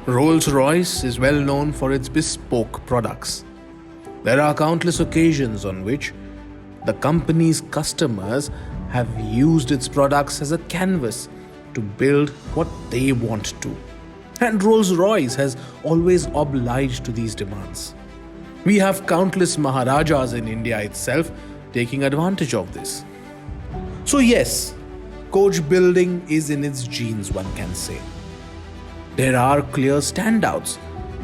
Rolls-Royce is well known for its bespoke products. There are countless occasions on which the company's customers have used its products as a canvas to build what they want to. And Rolls-Royce has always obliged to these demands. We have countless Maharajas in India itself taking advantage of this. So yes, coach building is in its genes, one can say. There are clear standouts.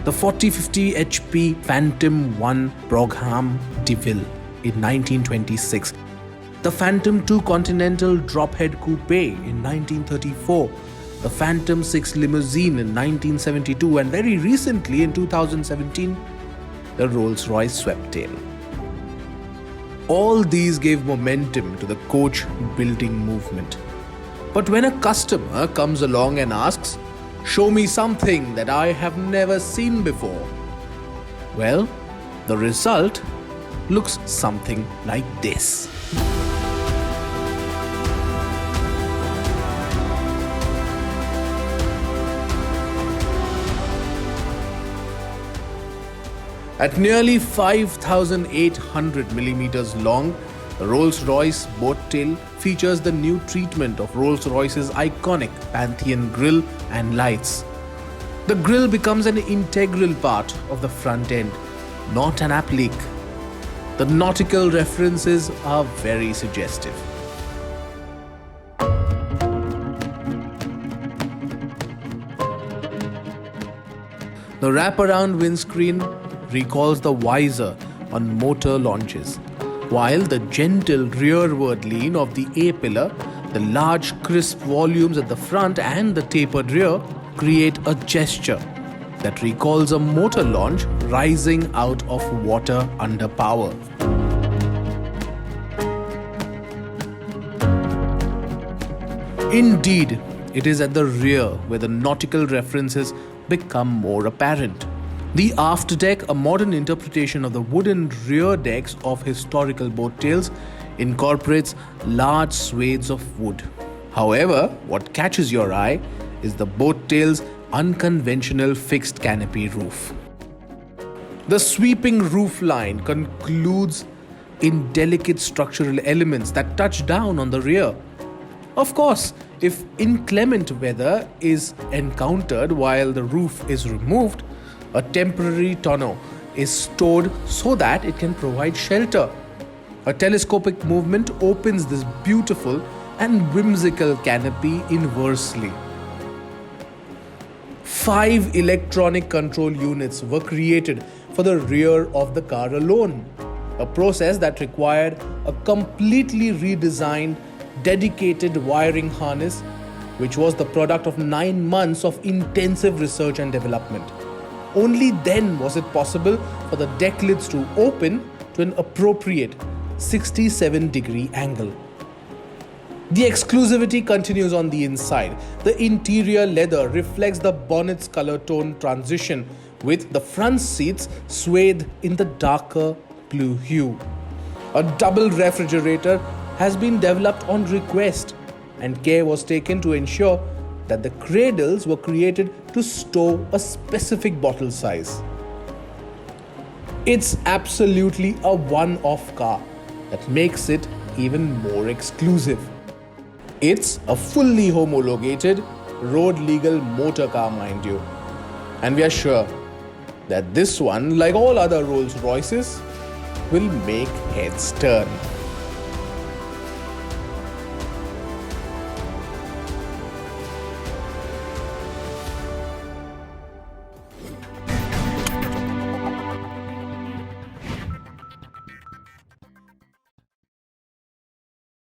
The 4050 HP Phantom 1 Brougham DeVille in 1926, the Phantom 2 Continental Drophead Coupe in 1934, the Phantom 6 Limousine in 1972, and very recently in 2017, the Rolls-Royce Sweptail. All these gave momentum to the coach building movement. But when a customer comes along and asks, "Show me something that I have never seen before," well, the result looks something like this. At nearly 5,800 millimeters long, the Rolls-Royce Boattail features the new treatment of Rolls-Royce's iconic Pantheon grille and lights. The grille becomes an integral part of the front end, not an applique. The nautical references are very suggestive. The wraparound windscreen recalls the visor on motor launches, while the gentle rearward lean of the A-pillar, the large crisp volumes at the front and the tapered rear create a gesture that recalls a motor launch rising out of water under power. Indeed, it is at the rear where the nautical references become more apparent. The afterdeck, a modern interpretation of the wooden rear decks of historical boat tails, incorporates large swathes of wood. However, what catches your eye is the boat tail's unconventional fixed canopy roof. The sweeping roof line concludes in delicate structural elements that touch down on the rear. Of course, if inclement weather is encountered while the roof is removed, a temporary tonneau is stored so that it can provide shelter. A telescopic movement opens this beautiful and whimsical canopy inversely. 5 electronic control units were created for the rear of the car alone, a process that required a completely redesigned, dedicated wiring harness, which was the product of 9 months of intensive research and development. Only then was it possible for the deck lids to open to an appropriate 67-degree angle. The exclusivity continues on the inside. The interior leather reflects the bonnet's color tone transition, with the front seats swathed in the darker blue hue. A double refrigerator has been developed on request, and care was taken to ensure that the cradles were created to store a specific bottle size. It's absolutely a one-off car that makes it even more exclusive. It's a fully homologated, road-legal motor car, mind you. And we are sure that this one, like all other Rolls-Royces, will make heads turn.